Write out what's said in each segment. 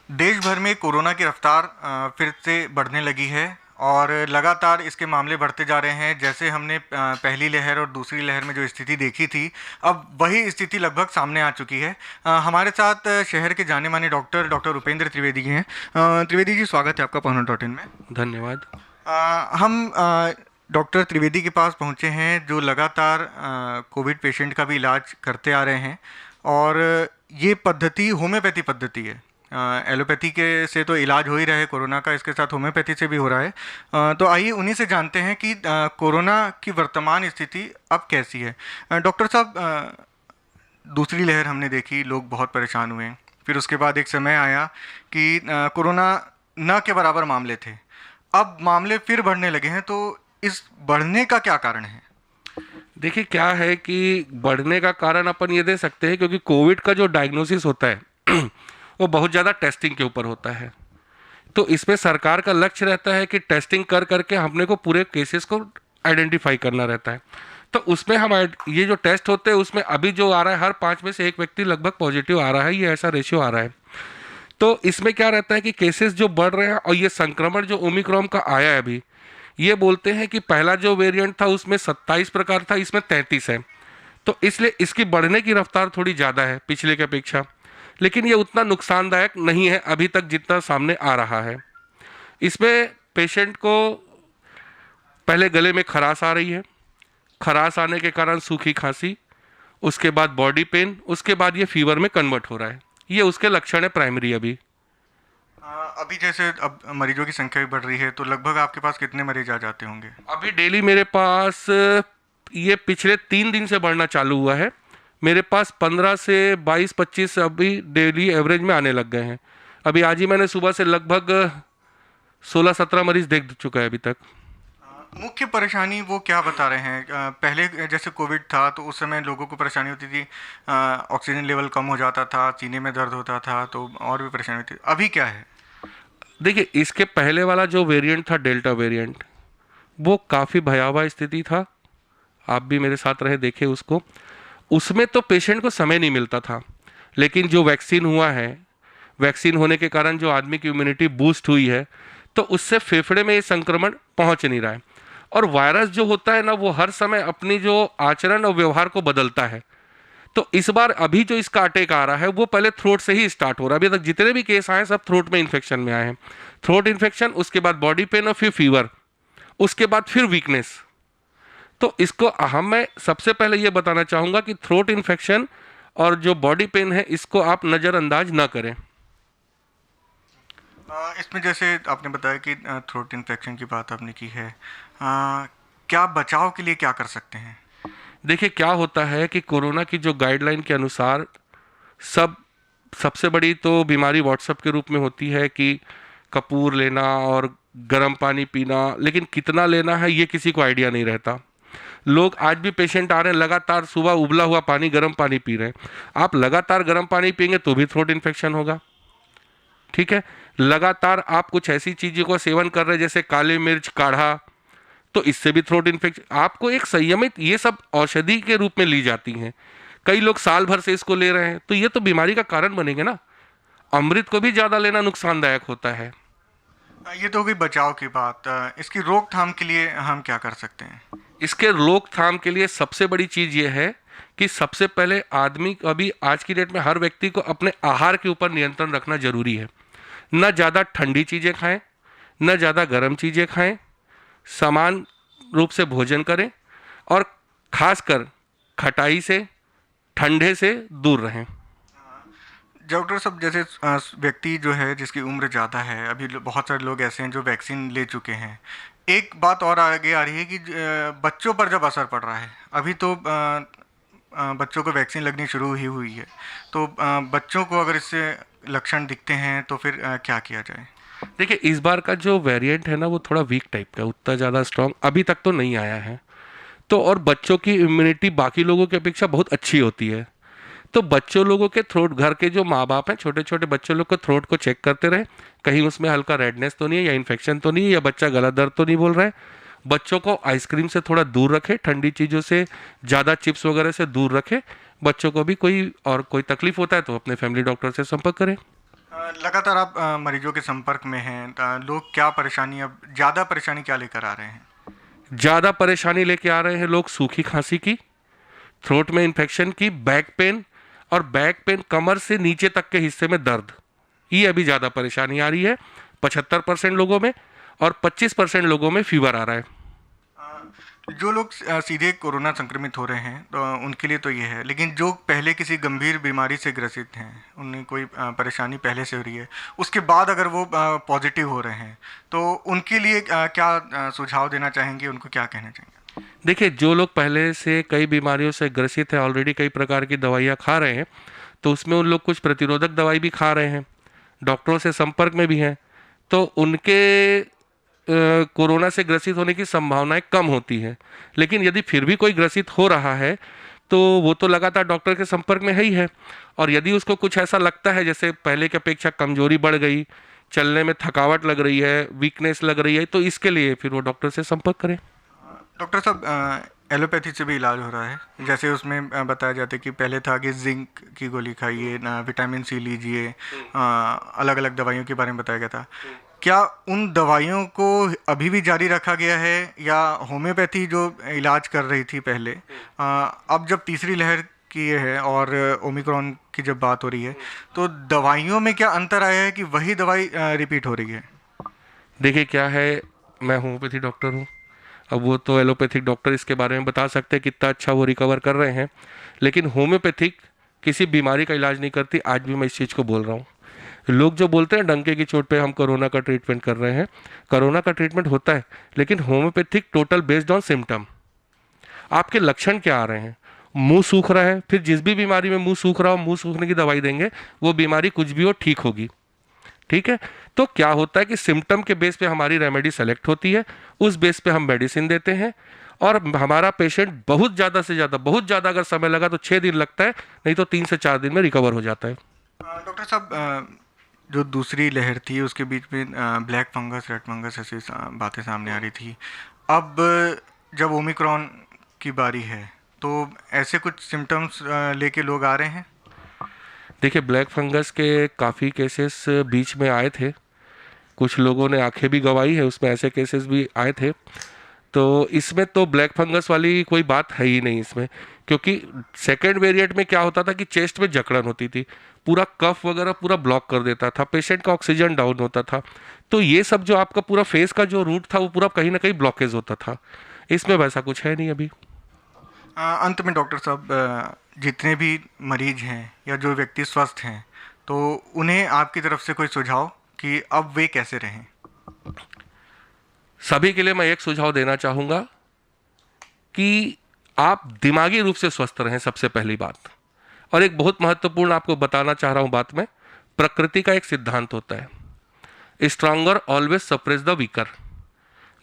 देश भर में कोरोना की रफ्तार फिर से बढ़ने लगी है और लगातार इसके मामले बढ़ते जा रहे हैं। जैसे हमने पहली लहर और दूसरी लहर में जो स्थिति देखी थी, अब वही स्थिति लगभग सामने आ चुकी है। हमारे साथ शहर के जाने माने डॉक्टर डॉक्टर उपेंद्र त्रिवेदी जी हैं। त्रिवेदी जी, स्वागत है आपका पॉइंट डॉट इन में। धन्यवाद। हम डॉक्टर त्रिवेदी के पास पहुंचे हैं, जो लगातार कोविड पेशेंट का भी इलाज करते आ रहे हैं। और ये पद्धति होम्योपैथी पद्धति है। एलोपैथी के से तो इलाज हो ही रहा है कोरोना का, इसके साथ होम्योपैथी से भी हो रहा है। तो आइए उन्हीं से जानते हैं कि कोरोना की वर्तमान स्थिति अब कैसी है। डॉक्टर साहब, दूसरी लहर हमने देखी, लोग बहुत परेशान हुए। फिर उसके बाद एक समय आया कि कोरोना न के बराबर मामले थे, अब मामले फिर बढ़ने लगे हैं। तो इस बढ़ने का क्या कारण है? देखिए, क्या है कि बढ़ने का कारण अपन ये दे सकते हैं, क्योंकि कोविड का जो डायग्नोसिस होता है वो बहुत ज़्यादा टेस्टिंग के ऊपर होता है। तो इसमें सरकार का लक्ष्य रहता है कि टेस्टिंग कर करके हमने को पूरे केसेस को आइडेंटिफाई करना रहता है। तो उसमें हम ये जो टेस्ट होते हैं उसमें अभी जो आ रहा है, हर 5 में से एक व्यक्ति लगभग पॉजिटिव आ रहा है, ये ऐसा रेशियो आ रहा है। तो इसमें क्या रहता है कि केसेस जो बढ़ रहे हैं, और ये संक्रमण जो ओमिक्रॉन का आया है अभी, ये बोलते हैं कि पहला जो वेरिएंट था उसमें 27 प्रकार था, इसमें 33 है। तो इसलिए इसकी बढ़ने की रफ्तार थोड़ी ज़्यादा है पिछले की अपेक्षा, लेकिन ये उतना नुकसानदायक नहीं है अभी तक जितना सामने आ रहा है। इसमें पेशेंट को पहले गले में खराश आ रही है, खराश आने के कारण सूखी खांसी, उसके बाद बॉडी पेन, उसके बाद ये फीवर में कन्वर्ट हो रहा है। ये उसके लक्षण है प्राइमरी अभी। अभी जैसे अब मरीजों की संख्या भी बढ़ रही है, तो लगभग आपके पास कितने मरीज आ जाते होंगे? अभी डेली मेरे पास ये पिछले 3 दिन से बढ़ना चालू हुआ है। मेरे पास 15 से 22-25 अभी डेली एवरेज में आने लग गए हैं। अभी आज ही मैंने सुबह से लगभग 16-17 मरीज देख चुका है अभी तक। मुख्य परेशानी वो क्या बता रहे हैं? पहले जैसे कोविड था तो उस समय लोगों को परेशानी होती थी, ऑक्सीजन लेवल कम हो जाता था, सीने में दर्द होता था, तो और भी परेशानी होती थी। अभी क्या है? देखिए, इसके पहले वाला जो वेरिएंट था, डेल्टा वेरिएंट, वो काफ़ी भयावह स्थिति था। आप भी मेरे साथ रहे, देखे उसको। उसमें तो पेशेंट को समय नहीं मिलता था, लेकिन जो वैक्सीन हुआ है, वैक्सीन होने के कारण जो आदमी की इम्यूनिटी बूस्ट हुई है, तो उससे फेफड़े में ये संक्रमण पहुंच नहीं रहा है। और वायरस जो होता है ना, वो हर समय अपनी जो आचरण और व्यवहार को बदलता है। तो इस बार अभी जो इसका अटैक आ रहा है वो पहले थ्रोट से ही स्टार्ट हो रहा है। अभी तक जितने भी केस आए सब थ्रोट में इन्फेक्शन में आए हैं। थ्रोट इन्फेक्शन, उसके बाद बॉडी पेन और फिर फीवर, उसके बाद फिर वीकनेस। तो इसको मैं सबसे पहले ये बताना चाहूँगा कि थ्रोट इन्फेक्शन और जो बॉडी पेन है, इसको आप नज़रअंदाज ना करें। इसमें जैसे आपने बताया कि थ्रोट इन्फेक्शन की बात आपने की है, क्या बचाव के लिए क्या कर सकते हैं? देखिए, क्या होता है कि कोरोना की जो गाइडलाइन के अनुसार सब सबसे बड़ी तो बीमारी व्हाट्सएप के रूप में होती है कि कपूर लेना और गर्म पानी पीना, लेकिन कितना लेना है ये किसी को आइडिया नहीं रहता। लोग आज भी पेशेंट आ रहे हैं, लगातार सुबह उबला हुआ पानी, गर्म पानी पी रहे हैं। आप लगातार गर्म पानी पिएंगे तो भी थ्रोट इन्फेक्शन होगा। ठीक है, लगातार आप कुछ ऐसी चीज़ों का सेवन कर रहे हैं जैसे काली मिर्च काढ़ा, तो इससे भी थ्रोट इन्फेक्शन। आपको एक संयमित, ये सब औषधि के रूप में ली जाती हैं। कई लोग साल भर से इसको ले रहे हैं, तो ये तो बीमारी का कारण बनेंगे ना। अमृत को भी ज़्यादा लेना नुकसानदायक होता है। ये तो हो गई बचाव की बात। इसकी रोकथाम के लिए हम क्या कर सकते हैं? इसके रोकथाम के लिए सबसे बड़ी चीज़ ये है कि सबसे पहले आदमी, अभी आज की डेट में हर व्यक्ति को अपने आहार के ऊपर नियंत्रण रखना जरूरी है। न ज़्यादा ठंडी चीज़ें खाएं, न ज़्यादा गर्म चीज़ें खाएं, समान रूप से भोजन करें, और खासकर खटाई से, ठंडे से दूर रहें। डॉक्टर साहब, जैसे व्यक्ति जो है जिसकी उम्र ज़्यादा है, अभी बहुत सारे लोग ऐसे हैं जो वैक्सीन ले चुके हैं। एक बात और आगे आ रही है कि बच्चों पर जब असर पड़ रहा है, अभी तो बच्चों को वैक्सीन लगनी शुरू ही हुई है, तो बच्चों को अगर इससे लक्षण दिखते हैं तो फिर क्या किया जाए? देखिए, इस बार का जो वेरिएंट है ना, वो थोड़ा वीक टाइप का, उतना ज़्यादा स्ट्रांग अभी तक तो नहीं आया है। तो और बच्चों की इम्यूनिटी बाकी लोगों की अपेक्षा बहुत अच्छी होती है। तो बच्चों लोगों के थ्रोट, घर के जो माँ बाप हैं, छोटे छोटे बच्चों लोग के थ्रोट को चेक करते रहे, कहीं उसमें हल्का रेडनेस तो नहीं है, या इन्फेक्शन तो नहीं है, या बच्चा गला दर्द तो नहीं बोल रहा है। बच्चों को आइसक्रीम से थोड़ा दूर रखें, ठंडी चीज़ों से, ज़्यादा चिप्स वगैरह से दूर रखें। बच्चों को भी कोई और कोई तकलीफ होता है तो अपने फैमिली डॉक्टर से संपर्क करें। लगातार आप मरीजों के संपर्क में हैं, लोग क्या परेशानी, अब ज़्यादा परेशानी क्या लेकर आ रहे हैं? ज़्यादा परेशानी लेके आ रहे हैं लोग सूखी खांसी की, थ्रोट में इन्फेक्शन की, बैक पेन, और बैक पेन कमर से नीचे तक के हिस्से में दर्द, ये अभी ज़्यादा परेशानी आ रही है 75% लोगों में, और 25% लोगों में फीवर आ रहा है। जो लोग सीधे कोरोना संक्रमित हो रहे हैं तो उनके लिए तो ये है, लेकिन जो पहले किसी गंभीर बीमारी से ग्रसित हैं, उन्हें कोई परेशानी पहले से हो रही है, उसके बाद अगर वो पॉजिटिव हो रहे हैं, तो उनके लिए क्या सुझाव देना चाहेंगे, उनको क्या कहना चाहेंगे? देखिए, जो लोग पहले से कई बीमारियों से ग्रसित है, ऑलरेडी कई प्रकार की दवाइयाँ खा रहे हैं, तो उसमें उन लोग कुछ प्रतिरोधक दवाई भी खा रहे हैं, डॉक्टरों से संपर्क में भी हैं, तो उनके कोरोना से ग्रसित होने की संभावनाएं कम होती हैं। लेकिन यदि फिर भी कोई ग्रसित हो रहा है तो वो तो लगातार डॉक्टर के संपर्क में ही है, और यदि उसको कुछ ऐसा लगता है जैसे पहले की अपेक्षा कमजोरी बढ़ गई, चलने में थकावट लग रही है, वीकनेस लग रही है, तो इसके लिए फिर वो डॉक्टर से संपर्क करें। डॉक्टर साहब, एलोपैथी से भी इलाज हो रहा है, जैसे उसमें बताया जाता है कि पहले था कि जिंक की गोली खाइए ना, विटामिन सी लीजिए, अलग अलग दवाइयों के बारे में बताया गया था। क्या उन दवाइयों को अभी भी जारी रखा गया है, या होम्योपैथी जो इलाज कर रही थी पहले, अब जब तीसरी लहर की ये है और ओमिक्रॉन की जब बात हो रही है, तो दवाइयों में क्या अंतर आया है कि वही दवाई रिपीट हो रही है? देखिए क्या है, मैं होम्योपैथी डॉक्टर हूँ, अब वो तो एलोपैथिक डॉक्टर इसके बारे में बता सकते हैं कितना अच्छा वो रिकवर कर रहे हैं, लेकिन होम्योपैथिक किसी बीमारी का इलाज नहीं करती। आज भी मैं इस चीज़ को बोल रहा हूँ। लोग जो बोलते हैं डंके की चोट पे हम कोरोना का ट्रीटमेंट कर रहे हैं, कोरोना का ट्रीटमेंट होता है, लेकिन homeopathic total based on symptom. आपके लक्षण क्या आ रहे हैं? मुंह सूख रहा है, फिर जिस भी बीमारी में मुंह सूख रहा हो, मुंह सूखने की दवाई देंगे, वो बीमारी कुछ भी हो ठीक होगी। ठीक है, तो क्या होता है कि सिम्टम के बेस पे हमारी रेमेडी सेलेक्ट होती है, उस बेस पे हम मेडिसिन देते हैं, और हमारा पेशेंट बहुत ज़्यादा से ज़्यादा, बहुत ज़्यादा अगर समय लगा तो 6 दिन लगता है, नहीं तो 3 से 4 दिन में रिकवर हो जाता है। डॉक्टर साहब, जो दूसरी लहर थी उसके बीच में ब्लैक फंगस, रेड फंगस, ऐसी बातें सामने आ रही थी। अब जब ओमिक्रॉन की बारी है, तो ऐसे कुछ सिम्टम्स लेके लोग आ रहे हैं? देखिए, ब्लैक फंगस के काफ़ी केसेस बीच में आए थे, कुछ लोगों ने आंखें भी गंवाई है, उसमें ऐसे केसेस भी आए थे। तो इसमें तो ब्लैक फंगस वाली कोई बात है ही नहीं इसमें, क्योंकि सेकेंड वेरिएंट में क्या होता था कि चेस्ट में जकड़न होती थी, पूरा कफ वगैरह पूरा ब्लॉक कर देता था, पेशेंट का ऑक्सीजन डाउन होता था। तो ये सब जो आपका पूरा फेस का जो रूट था वो पूरा कहीं ना कहीं ब्लॉकेज होता था। इसमें वैसा कुछ है नहीं अभी। अंत में डॉक्टर साहब, जितने भी मरीज हैं या जो व्यक्ति स्वस्थ हैं, तो उन्हें आपकी तरफ से कोई सुझाव कि अब वे कैसे रहें? सभी के लिए मैं एक सुझाव देना चाहूँगा कि आप दिमागी रूप से स्वस्थ रहें, सबसे पहली बात। और एक बहुत महत्वपूर्ण आपको बताना चाह रहा हूँ बात में, प्रकृति का एक सिद्धांत होता है, stronger always suppress the weaker.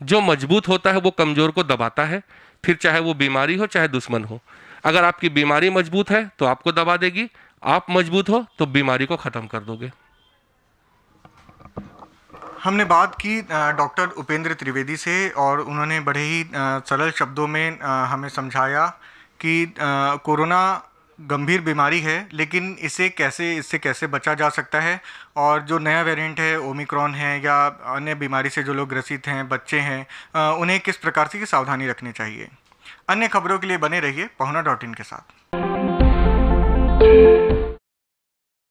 जो मजबूत होता है वो कमजोर को दबाता है, फिर चाहे वो बीमारी हो चाहे दुश्मन हो। अगर आपकी बीमारी मजबूत है तो आपको दबा देगी, आप मजबूत हो तो बीमारी को खत्म कर दोगे। हमने बात की डॉक्टर उपेंद्र त्रिवेदी से, और उन्होंने बड़े ही सरल शब्दों में हमें समझाया कि कोरोना गंभीर बीमारी है, लेकिन इससे कैसे बचा जा सकता है, और जो नया वेरिएंट है ओमिक्रॉन है या अन्य बीमारी से जो लोग ग्रसित हैं, बच्चे हैं, उन्हें किस प्रकार से सावधानी रखनी चाहिए। अन्य खबरों के लिए बने रहिए पहुना.in के साथ।